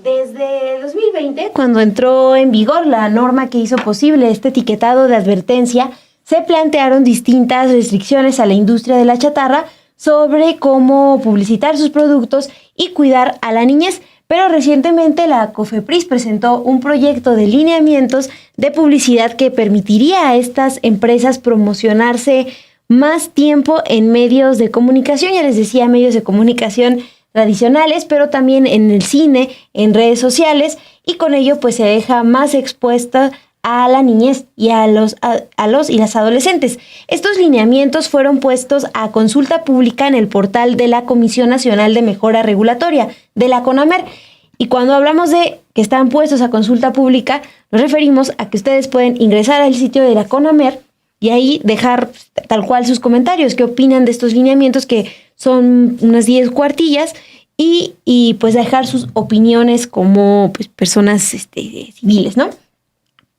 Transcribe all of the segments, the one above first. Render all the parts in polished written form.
Desde el 2020, cuando entró en vigor la norma que hizo posible este etiquetado de advertencia, se plantearon distintas restricciones a la industria de la chatarra sobre cómo publicitar sus productos y cuidar a la niñez. Pero recientemente la COFEPRIS presentó un proyecto de lineamientos de publicidad que permitiría a estas empresas promocionarse más tiempo en medios de comunicación, ya les decía, medios de comunicación tradicionales, pero también en el cine, en redes sociales, y con ello pues se deja más expuesta a la niñez y a los y las adolescentes. Estos lineamientos fueron puestos a consulta pública en el portal de la Comisión Nacional de Mejora Regulatoria, de la CONAMER. Y cuando hablamos de que están puestos a consulta pública, nos referimos a que ustedes pueden ingresar al sitio de la CONAMER y ahí dejar tal cual sus comentarios, qué opinan de estos lineamientos, que son unas 10 cuartillas, y pues dejar sus opiniones como pues, personas civiles, ¿no?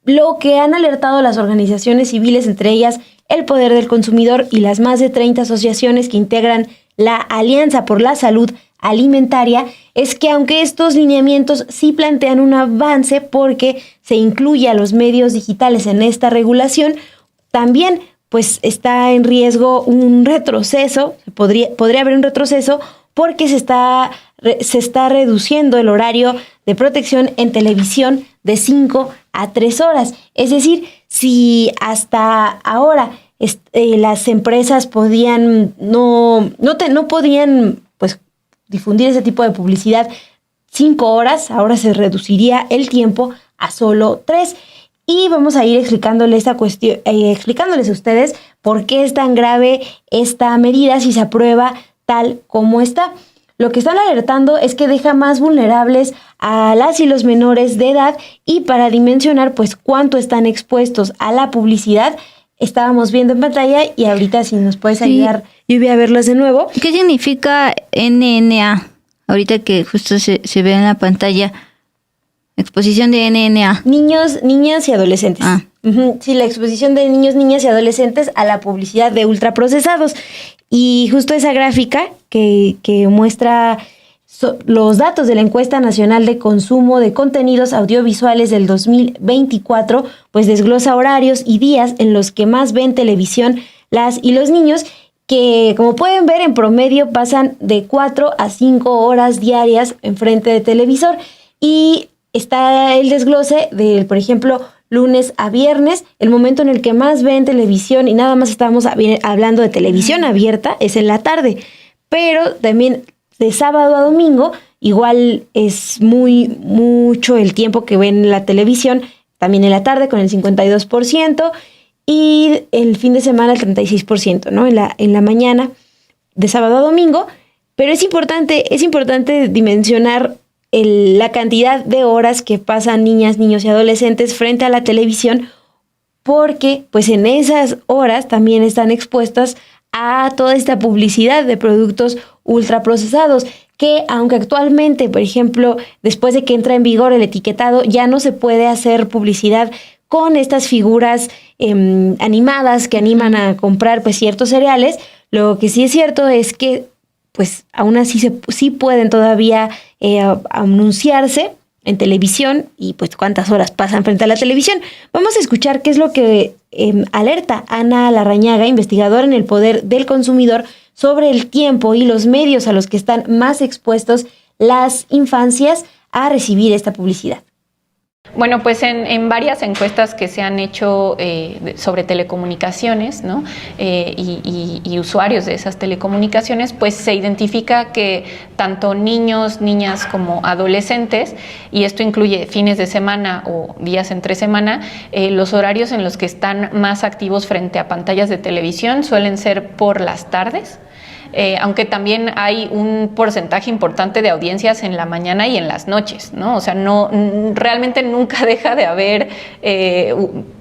Lo que han alertado las organizaciones civiles, entre ellas el Poder del Consumidor y las más de 30 asociaciones que integran la Alianza por la Salud Alimentaria, es que aunque estos lineamientos sí plantean un avance porque se incluye a los medios digitales en esta regulación, también pues está en riesgo un retroceso, podría haber un retroceso porque se está reduciendo el horario de protección en televisión de 5 a 3 horas. Es decir, si hasta ahora las empresas no podían pues difundir ese tipo de publicidad 5 horas, ahora se reduciría el tiempo a solo 3. Y vamos a ir explicándoles esta cuestión, explicándoles a ustedes por qué es tan grave esta medida si se aprueba tal como está. Lo que están alertando es que deja más vulnerables a las y los menores de edad, y para dimensionar pues cuánto están expuestos a la publicidad, estábamos viendo en pantalla y ahorita si nos puedes ayudar, Lluvia, a verlas de nuevo. ¿Qué significa NNA? Ahorita que justo se ve en la pantalla. Exposición de NNA. Niños, niñas y adolescentes. Sí, la exposición de niños, niñas y adolescentes a la publicidad de ultraprocesados. Y justo esa gráfica que muestra los datos de la Encuesta Nacional de Consumo de Contenidos Audiovisuales del 2024, pues desglosa horarios y días en los que más ven televisión las y los niños, que como pueden ver en promedio pasan de 4 a 5 horas diarias enfrente de televisor. Y está el desglose de, por ejemplo, lunes a viernes, el momento en el que más ven televisión, y nada más estamos hablando de televisión abierta, es en la tarde. Pero también de sábado a domingo, igual es mucho el tiempo que ven la televisión, también en la tarde con el 52%, y el fin de semana el 36%, ¿no? En la mañana, de sábado a domingo. Pero es importante dimensionar la cantidad de horas que pasan niñas, niños y adolescentes frente a la televisión, porque pues en esas horas también están expuestas a toda esta publicidad de productos ultraprocesados, que aunque actualmente, por ejemplo, después de que entra en vigor el etiquetado, ya no se puede hacer publicidad con estas figuras animadas que animan a comprar pues ciertos cereales. Lo que sí es cierto es que pues aún así sí pueden todavía anunciarse en televisión, y pues cuántas horas pasan frente a la televisión. Vamos a escuchar qué es lo que alerta Ana Larrañaga, investigadora en el Poder del Consumidor, sobre el tiempo y los medios a los que están más expuestos las infancias a recibir esta publicidad. Bueno, pues en varias encuestas que se han hecho sobre telecomunicaciones, ¿no? Y usuarios de esas telecomunicaciones, pues se identifica que tanto niños, niñas como adolescentes, y esto incluye fines de semana o días entre semana, los horarios en los que están más activos frente a pantallas de televisión suelen ser por las tardes. Aunque también hay un porcentaje importante de audiencias en la mañana y en las noches, ¿no? O sea, realmente nunca deja de haber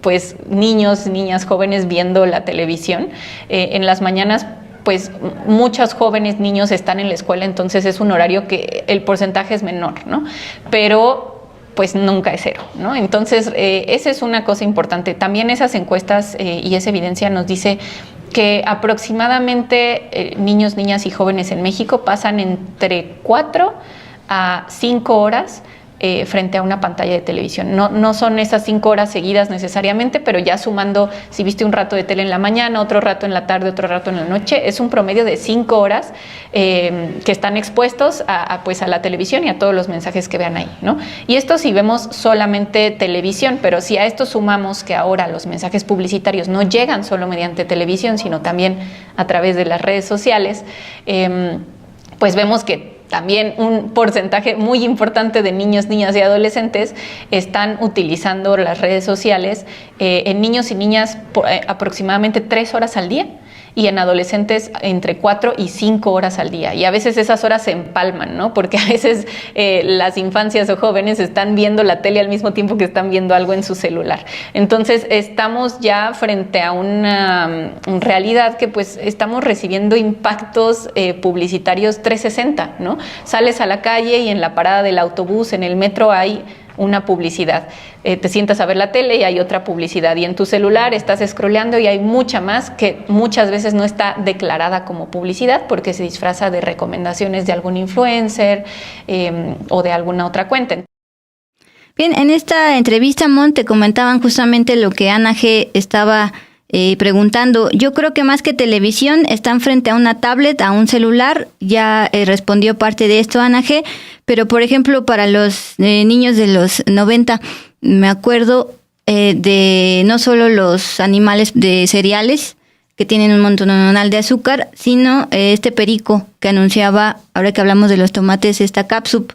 pues niños, niñas, jóvenes viendo la televisión. En las mañanas pues muchos jóvenes niños están en la escuela, entonces es un horario que el porcentaje es menor, ¿no? Pero pues nunca es cero, ¿no? Entonces, esa es una cosa importante. También esas encuestas y esa evidencia nos dice que aproximadamente niños, niñas y jóvenes en México pasan entre 4 a 5 horas frente a una pantalla de televisión. No son esas 5 horas seguidas necesariamente, pero ya sumando, si viste un rato de tele en la mañana, otro rato en la tarde, otro rato en la noche, es un promedio de 5 horas que están expuestos pues a la televisión y a todos los mensajes que vean ahí, ¿no? Y esto si vemos solamente televisión, pero si a esto sumamos que ahora los mensajes publicitarios no llegan solo mediante televisión, sino también a través de las redes sociales, pues vemos que también un porcentaje muy importante de niños, niñas y adolescentes están utilizando las redes sociales, en niños y niñas aproximadamente 3 horas al día, y en adolescentes entre 4 y 5 horas al día. Y a veces esas horas se empalman, ¿no? Porque a veces las infancias o jóvenes están viendo la tele al mismo tiempo que están viendo algo en su celular. Entonces estamos ya frente a una realidad que pues estamos recibiendo impactos publicitarios 360, ¿no? Sales a la calle y en la parada del autobús, en el metro hay una publicidad. Te sientas a ver la tele y hay otra publicidad, y en tu celular estás scrolleando y hay mucha más que muchas veces no está declarada como publicidad porque se disfraza de recomendaciones de algún influencer o de alguna otra cuenta. Bien, en esta entrevista, Mon, te comentaban justamente lo que Ana G. estaba preguntando. Yo creo que más que televisión están frente a una tablet, a un celular. Ya respondió parte de esto Ana G., pero por ejemplo para los niños de los 90, me acuerdo de no solo los animales de cereales que tienen un montonal de azúcar, sino este perico que anunciaba, ahora que hablamos de los tomates, esta cápsup.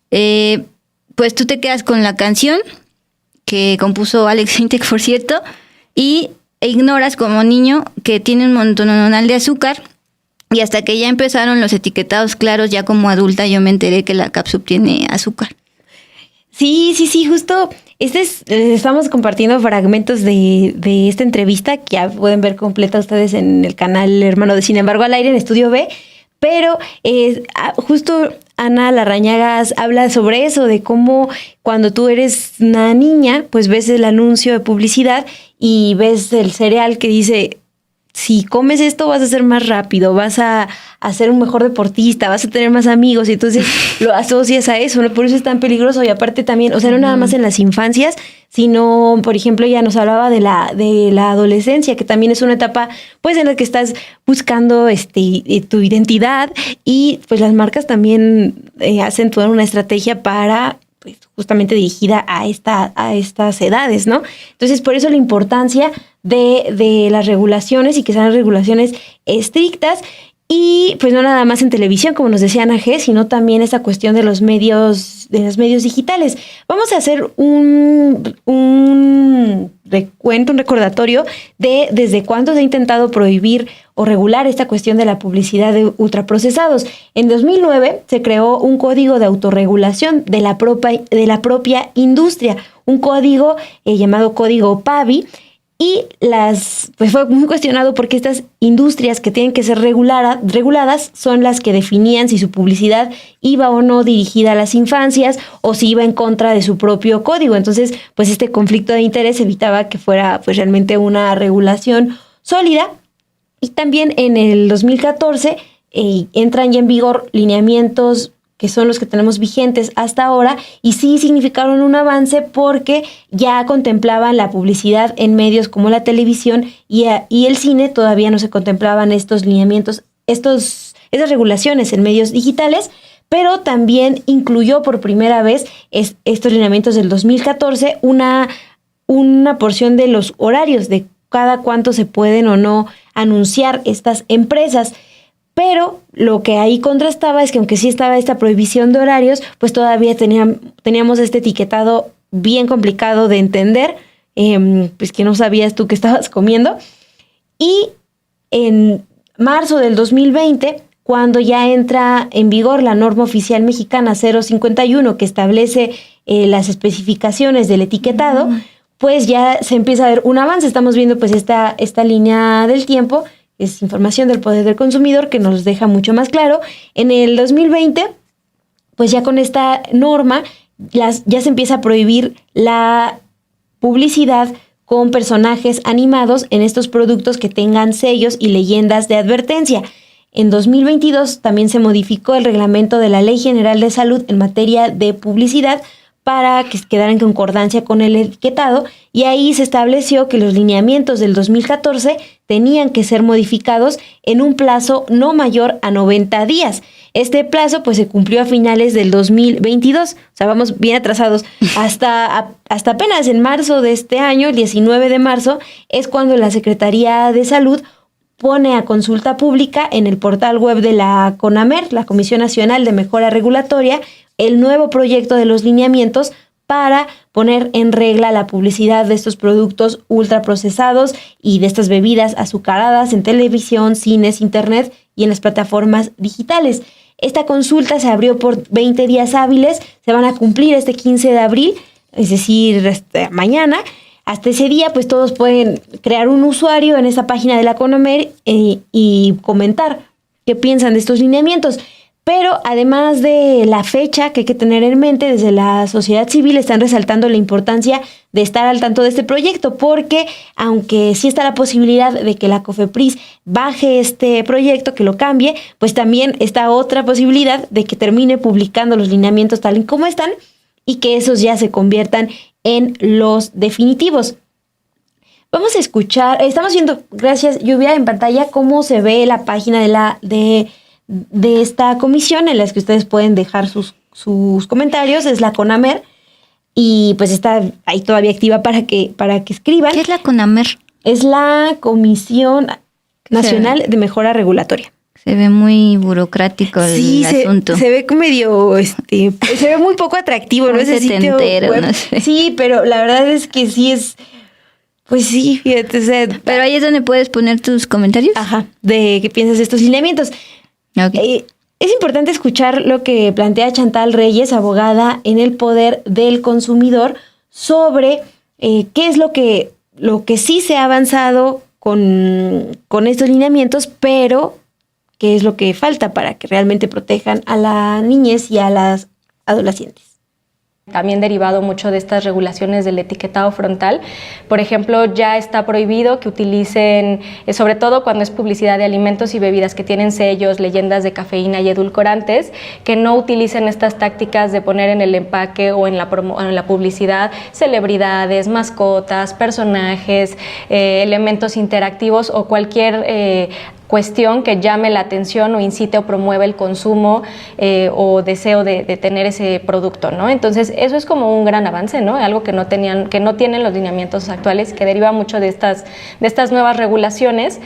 Pues tú te quedas con la canción que compuso Alex Sintek, por cierto, e ignoras como niño que tiene un montonal de azúcar, y hasta que ya empezaron los etiquetados claros, ya como adulta yo me enteré que la cápsula tiene azúcar. Sí, justo estamos compartiendo fragmentos de esta entrevista que ya pueden ver completa ustedes en el canal Hermano de Sin embargo al aire en Estudio B, pero justo Ana Larrañaga habla sobre eso, de cómo cuando tú eres una niña, pues ves el anuncio de publicidad y ves el cereal que dice: si comes esto vas a ser más rápido, vas a ser un mejor deportista, vas a tener más amigos, y entonces lo asocias a eso, ¿no? Por eso es tan peligroso. Y aparte también, o sea, no nada más en las infancias, sino, por ejemplo, ya nos hablaba de la adolescencia, que también es una etapa pues en la que estás buscando tu identidad, y pues las marcas también hacen toda una estrategia para pues justamente dirigida a estas edades, ¿no? Entonces, por eso la importancia de las regulaciones, y que sean regulaciones estrictas, y pues no nada más en televisión, como nos decía Ana G., sino también esta cuestión de los medios digitales. Vamos a hacer un recuento, un recordatorio de desde cuándo se ha intentado prohibir o regular esta cuestión de la publicidad de ultraprocesados. En 2009 se creó un código de autorregulación de la propia industria, un código llamado Código PAVI, y pues fue muy cuestionado porque estas industrias que tienen que ser reguladas son las que definían si su publicidad iba o no dirigida a las infancias, o si iba en contra de su propio código. Entonces, pues este conflicto de interés evitaba que fuera pues realmente una regulación sólida. Y también en el 2014 entran ya en vigor lineamientos que son los que tenemos vigentes hasta ahora, y sí significaron un avance porque ya contemplaban la publicidad en medios como la televisión y el cine. Todavía no se contemplaban estos lineamientos, esas regulaciones en medios digitales, pero también incluyó por primera vez estos lineamientos del 2014 una porción de los horarios de cada cuánto se pueden o no anunciar estas empresas. Pero lo que ahí contrastaba es que aunque sí estaba esta prohibición de horarios, pues todavía teníamos este etiquetado bien complicado de entender, pues que no sabías tú qué estabas comiendo. Y en marzo del 2020, cuando ya entra en vigor la norma oficial mexicana 051, que establece las especificaciones del etiquetado, pues ya se empieza a ver un avance. Estamos viendo pues esta línea del tiempo. Es información del Poder del Consumidor que nos deja mucho más claro. En el 2020, pues ya con esta norma, ya se empieza a prohibir la publicidad con personajes animados en estos productos que tengan sellos y leyendas de advertencia. En 2022 también se modificó el reglamento de la Ley General de Salud en materia de publicidad para que quedara en concordancia con el etiquetado, y ahí se estableció que los lineamientos del 2014 tenían que ser modificados en un plazo no mayor a 90 días. Este plazo pues se cumplió a finales del 2022, o sea, vamos bien atrasados. Hasta apenas en marzo de este año, el 19 de marzo, es cuando la Secretaría de Salud pone a consulta pública en el portal web de la CONAMER, la Comisión Nacional de Mejora Regulatoria, el nuevo proyecto de los lineamientos para poner en regla la publicidad de estos productos ultraprocesados y de estas bebidas azucaradas en televisión, cines, internet y en las plataformas digitales. Esta consulta se abrió por 20 días hábiles, se van a cumplir este 15 de abril, es decir, mañana. Hasta ese día, pues todos pueden crear un usuario en esta página de la CONAMER y comentar qué piensan de estos lineamientos. Pero además de la fecha que hay que tener en mente, desde la sociedad civil están resaltando la importancia de estar al tanto de este proyecto, porque aunque sí está la posibilidad de que la COFEPRIS baje este proyecto, que lo cambie, pues también está otra posibilidad de que termine publicando los lineamientos tal y como están y que esos ya se conviertan en los definitivos. Vamos a escuchar, estamos viendo, gracias Lluvia, en pantalla cómo se ve la página de esta comisión en la que ustedes pueden dejar sus comentarios. Es la CONAMER y pues está ahí todavía activa para que escriban. ¿Qué es la CONAMER? Es la Comisión Nacional de Mejora Regulatoria. Se ve muy burocrático el asunto. Se ve medio, se ve muy poco atractivo, ¿no? Ese sitio web. No sé. Sí, pero la verdad es que sí es, pues sí, fíjate. O sea, pero ahí es donde puedes poner tus comentarios. Ajá, de qué piensas de estos lineamientos. Okay. Es importante escuchar lo que plantea Chantal Reyes, abogada en el poder del consumidor, sobre qué es lo que sí se ha avanzado con estos lineamientos, pero qué es lo que falta para que realmente protejan a la niñez y a las adolescentes. También derivado mucho de estas regulaciones del etiquetado frontal. Por ejemplo, ya está prohibido que utilicen, sobre todo cuando es publicidad de alimentos y bebidas que tienen sellos, leyendas de cafeína y edulcorantes, que no utilicen estas tácticas de poner en el empaque o en la publicidad celebridades, mascotas, personajes, elementos interactivos o cualquier cuestión que llame la atención o incite o promueva el consumo o deseo de tener ese producto, ¿no? Entonces, eso es como un gran avance, ¿no? Algo que no tienen los lineamientos actuales, que deriva mucho de estas nuevas regulaciones.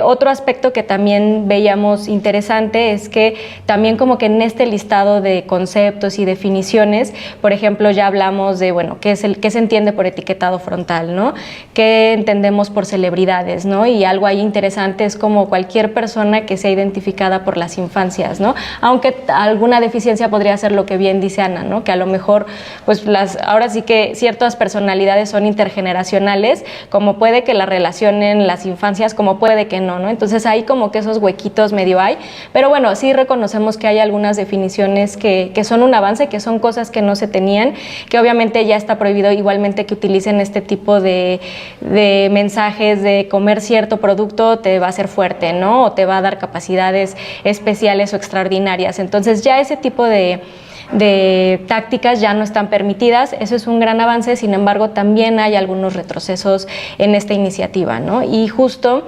Otro aspecto que también veíamos interesante es que también como que en este listado de conceptos y definiciones, por ejemplo, ya hablamos de, bueno, qué se entiende por etiquetado frontal, ¿no? ¿Qué entendemos por celebridades, ¿no? Y algo ahí interesante es como cualquier persona que sea identificada por las infancias, ¿no? Aunque alguna deficiencia podría ser lo que bien dice Ana, ¿no? Que a lo mejor, pues ahora sí que ciertas personalidades son intergeneracionales, como puede que la relacionen las infancias, como puede que no, ¿no? Entonces hay como que esos huequitos medio hay, pero bueno, sí reconocemos que hay algunas definiciones que son un avance, que son cosas que no se tenían, que obviamente ya está prohibido igualmente que utilicen este tipo de mensajes de comer cierto producto te va a hacer fuerte, ¿no? O te va a dar capacidades especiales o extraordinarias. Entonces ya ese tipo de tácticas ya no están permitidas. Eso es un gran avance, sin embargo también hay algunos retrocesos en esta iniciativa, ¿no? Y justo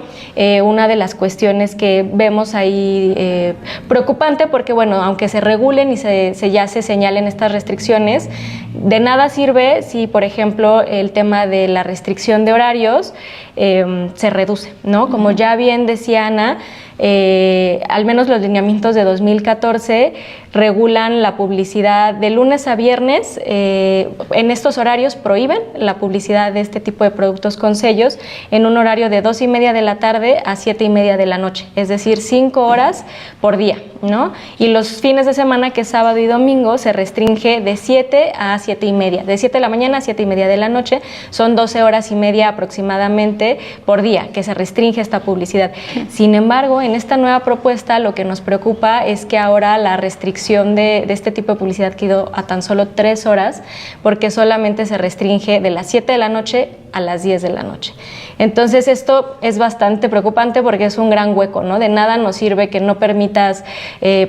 una de las cuestiones que vemos ahí preocupante, porque bueno, aunque se regulen y ya se señalen estas restricciones, de nada sirve si, por ejemplo, el tema de la restricción de horarios se reduce, ¿no? Como ya bien decía Ana, al menos los lineamientos de 2014 regulan la publicidad de lunes a viernes. En estos horarios prohíben la publicidad de este tipo de productos con sellos en un horario de 2:30 de la tarde a 7:30 de la noche, es decir, 5 horas por día, ¿no? Y los fines de semana, que es sábado y domingo, se restringe de 7 a 7:30, de 7 de la mañana a 7:30 de la noche. Son 12 horas y media aproximadamente por día que se restringe esta publicidad. Sin embargo, en esta nueva propuesta lo que nos preocupa es que ahora la restricción de este tipo de publicidad quedó a tan solo 3 horas, porque solamente se restringe de las 7 de la noche a las 10 de la noche. Entonces esto es bastante preocupante porque es un gran hueco, ¿no? De nada nos sirve que no permitas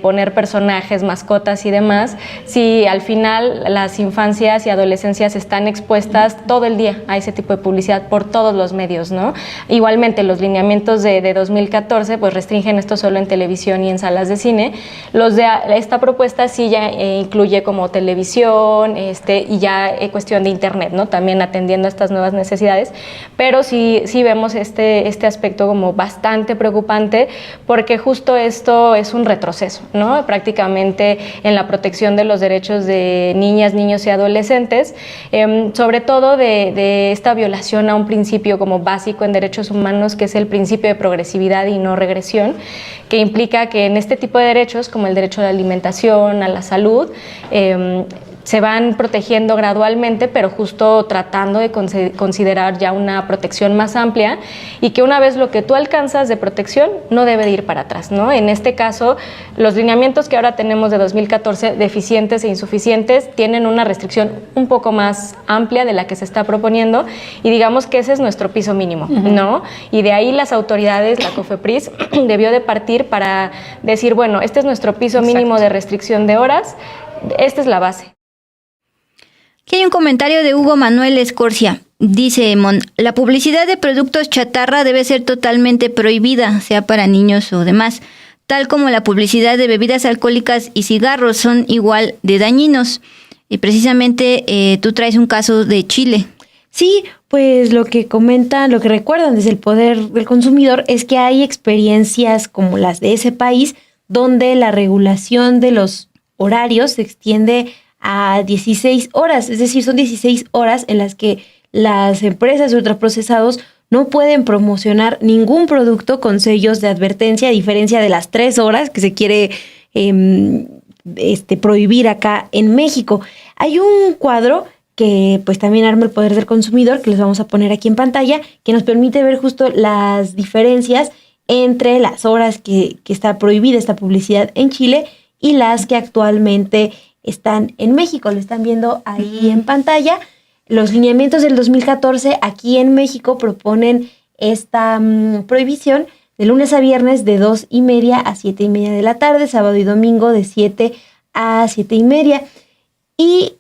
poner personajes, mascotas y demás, si al final las infancias y adolescencias están expuestas todo el día a ese tipo de publicidad por todos los medios, ¿no? Igualmente los lineamientos de 2014 pues restringen esto solo en televisión y en salas de cine. Los de esta propuesta sí ya incluye como televisión y ya cuestión de internet, ¿no? También atendiendo a estas nuevas necesidades, pero sí vemos este aspecto como bastante preocupante porque justo esto es un retroceso, ¿no? Prácticamente en la protección de los derechos de niñas, niños y adolescentes, sobre todo de esta violación a un principio como básico en derechos humanos, que es el principio de progresividad y no regresión, que implica que en este tipo de derechos, como el derecho a la alimentación, a la salud, se van protegiendo gradualmente, pero justo tratando de considerar ya una protección más amplia y que una vez lo que tú alcanzas de protección no debe de ir para atrás, ¿no? En este caso, los lineamientos que ahora tenemos de 2014, deficientes e insuficientes, tienen una restricción un poco más amplia de la que se está proponiendo y digamos que ese es nuestro piso mínimo, ¿no? Y de ahí las autoridades, la COFEPRIS, debió de partir para decir, bueno, este es nuestro piso mínimo de restricción de horas, esta es la base. Aquí hay un comentario de Hugo Manuel Escorcia. Dice Mon, la publicidad de productos chatarra debe ser totalmente prohibida, sea para niños o demás, tal como la publicidad de bebidas alcohólicas y cigarros son igual de dañinos. Y precisamente tú traes un caso de Chile. Sí, pues lo que comentan, lo que recuerdan desde el Poder del Consumidor es que hay experiencias como las de ese país donde la regulación de los horarios se extiende a 16 horas, es decir, son 16 horas en las que las empresas ultraprocesados no pueden promocionar ningún producto con sellos de advertencia, a diferencia de las 3 horas que se quiere prohibir acá en México. Hay un cuadro que pues también arma el Poder del Consumidor, que les vamos a poner aquí en pantalla, que nos permite ver justo las diferencias entre las horas que está prohibida esta publicidad en Chile y las que actualmente están en México. Lo están viendo ahí en pantalla. Los lineamientos del 2014 aquí en México proponen esta prohibición de lunes a viernes de 2:30 a 7:30 de la tarde, sábado y domingo de 7 a 7:30. Y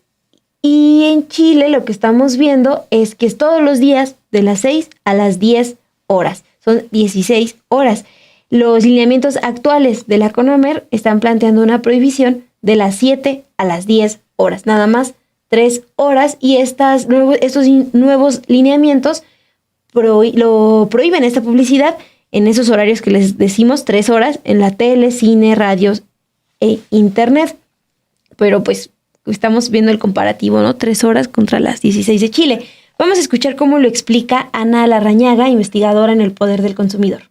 en Chile lo que estamos viendo es que es todos los días de las 6 a las 10 horas. Son 16 horas. Los lineamientos actuales de la CONAMER están planteando una prohibición de las 7 a las 10 horas, nada más 3 horas, y estos nuevos lineamientos prohíben esta publicidad en esos horarios que les decimos, 3 horas, en la tele, cine, radios e internet. Pero pues estamos viendo el comparativo, ¿no? 3 horas contra las 16 de Chile. Vamos a escuchar cómo lo explica Ana Larrañaga, investigadora en el Poder del Consumidor.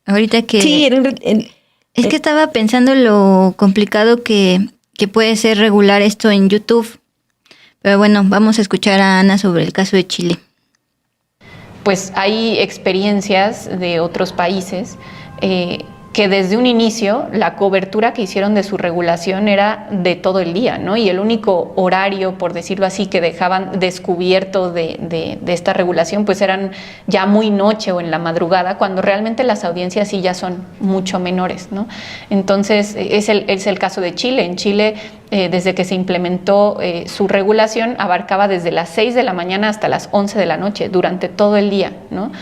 Ahorita que... Sí, es que estaba pensando lo complicado que puede ser regular esto en YouTube. Pero bueno, vamos a escuchar a Ana sobre el caso de Chile. Pues hay experiencias de otros países que desde un inicio la cobertura que hicieron de su regulación era de todo el día, ¿no? Y el único horario, por decirlo así, que dejaban descubierto de esta regulación, pues eran ya muy noche o en la madrugada, cuando realmente las audiencias sí ya son mucho menores, ¿no? Entonces, es el caso de Chile. En Chile, desde que se implementó su regulación, abarcaba desde las 6 de la mañana hasta las 11 de la noche, durante todo el día, ¿no?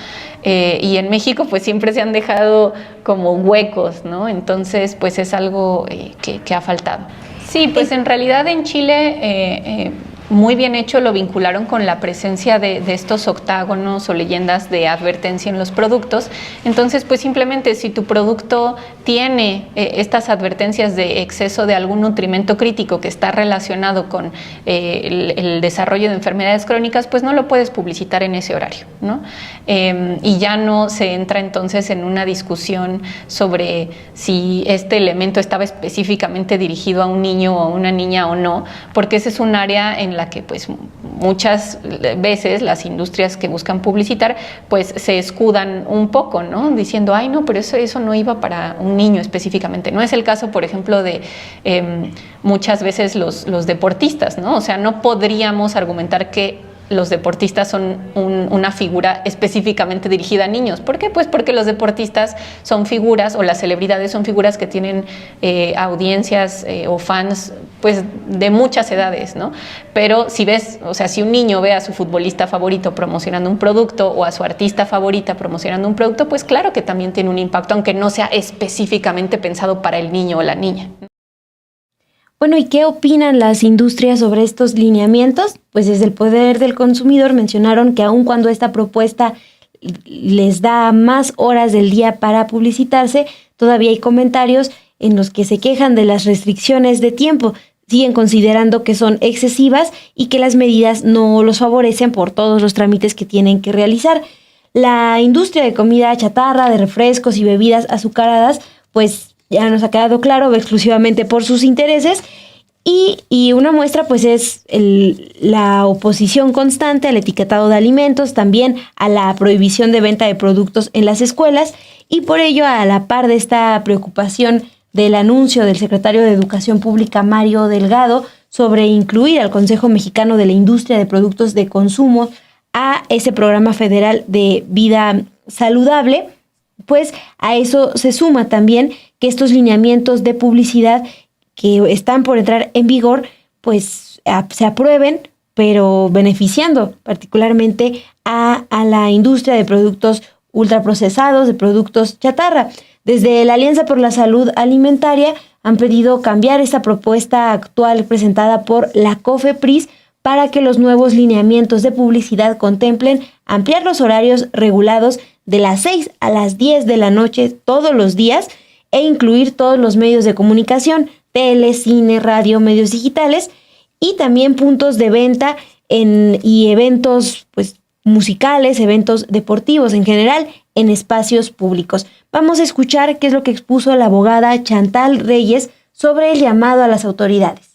Y en México pues siempre se han dejado como huecos, ¿no? Entonces pues es algo que ha faltado. Sí, pues en realidad en Chile muy bien hecho lo vincularon con la presencia de estos octágonos o leyendas de advertencia en los productos. Entonces pues simplemente si tu producto tiene estas advertencias de exceso de algún nutrimento crítico que está relacionado con el desarrollo de enfermedades crónicas, pues no lo puedes publicitar en ese horario, ¿no? Y ya no se entra entonces en una discusión sobre si este elemento estaba específicamente dirigido a un niño o a una niña o no, porque ese es un área en en la que pues muchas veces las industrias que buscan publicitar pues se escudan un poco, ¿no? Diciendo, ay no, pero eso no iba para un niño específicamente. No es el caso, por ejemplo, de muchas veces los deportistas, ¿no? O sea, no podríamos argumentar que los deportistas son una figura específicamente dirigida a niños. ¿Por qué? Pues porque los deportistas son figuras, o las celebridades son figuras que tienen audiencias o fans pues de muchas edades, ¿no? Pero si ves, o sea, si un niño ve a su futbolista favorito promocionando un producto o a su artista favorita promocionando un producto, pues claro que también tiene un impacto, aunque no sea específicamente pensado para el niño o la niña. Bueno, ¿y qué opinan las industrias sobre estos lineamientos? Pues desde el Poder del Consumidor mencionaron que aun cuando esta propuesta les da más horas del día para publicitarse, todavía hay comentarios en los que se quejan de las restricciones de tiempo. Siguen considerando que son excesivas y que las medidas no los favorecen por todos los trámites que tienen que realizar. La industria de comida chatarra, de refrescos y bebidas azucaradas, pues ya nos ha quedado claro, va exclusivamente por sus intereses, y una muestra pues es la oposición constante al etiquetado de alimentos, también a la prohibición de venta de productos en las escuelas, y por ello, a la par de esta preocupación del anuncio del secretario de Educación Pública, Mario Delgado, sobre incluir al Consejo Mexicano de la Industria de Productos de Consumo a ese programa federal de vida saludable, pues a eso se suma también que estos lineamientos de publicidad que están por entrar en vigor, pues se aprueben, pero beneficiando particularmente a la industria de productos ultraprocesados, de productos chatarra. Desde la Alianza por la Salud Alimentaria han pedido cambiar esta propuesta actual presentada por la COFEPRIS para que los nuevos lineamientos de publicidad contemplen ampliar los horarios regulados de las 6 a las 10 de la noche todos los días e incluir todos los medios de comunicación, tele, cine, radio, medios digitales, y también puntos de venta y eventos pues musicales, eventos deportivos en general en espacios públicos. Vamos a escuchar qué es lo que expuso la abogada Chantal Reyes sobre el llamado a las autoridades.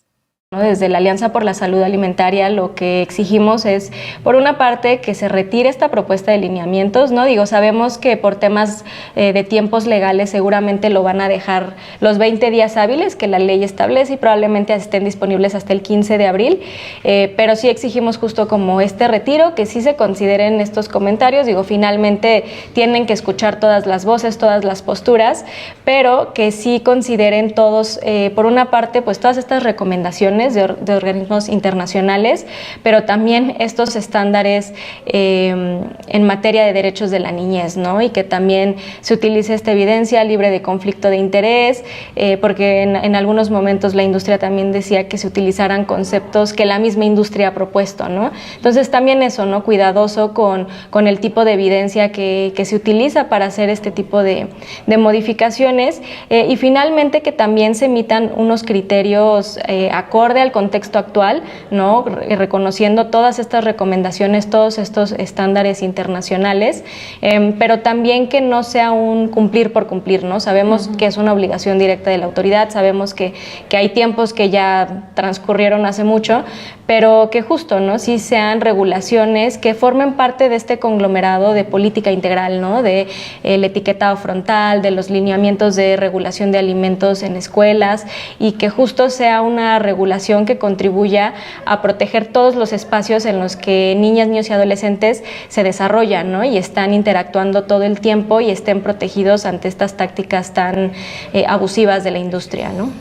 Desde la Alianza por la Salud Alimentaria lo que exigimos es, por una parte, que se retire esta propuesta de lineamientos, ¿no? Sabemos que por temas de tiempos legales seguramente lo van a dejar los 20 días hábiles que la ley establece y probablemente estén disponibles hasta el 15 de abril, pero sí exigimos justo como este retiro, que sí se consideren estos comentarios. Finalmente tienen que escuchar todas las voces, todas las posturas, pero que sí consideren todos, por una parte, pues todas estas recomendaciones de organismos internacionales, pero también estos estándares en materia de derechos de la niñez, ¿no? Y que también se utilice esta evidencia libre de conflicto de interés, porque en algunos momentos la industria también decía que se utilizaran conceptos que la misma industria ha propuesto, ¿no? Entonces también eso, ¿no? Cuidadoso con el tipo de evidencia que se utiliza para hacer este tipo de modificaciones, y finalmente que también se emitan unos criterios acordes al contexto actual, ¿no? Reconociendo todas estas recomendaciones, todos estos estándares internacionales, pero también que no sea un cumplir por cumplir, ¿no? Sabemos que es una obligación directa de la autoridad, sabemos que hay tiempos que ya transcurrieron hace mucho, pero que justo, ¿no? Sí sean regulaciones que formen parte de este conglomerado de política integral, ¿no? De el etiquetado frontal, de los lineamientos de regulación de alimentos en escuelas, y que justo sea una regulación que contribuya a proteger todos los espacios en los que niñas, niños y adolescentes se desarrollan, ¿no? Y están interactuando todo el tiempo y estén protegidos ante estas tácticas tan abusivas de la industria, ¿no?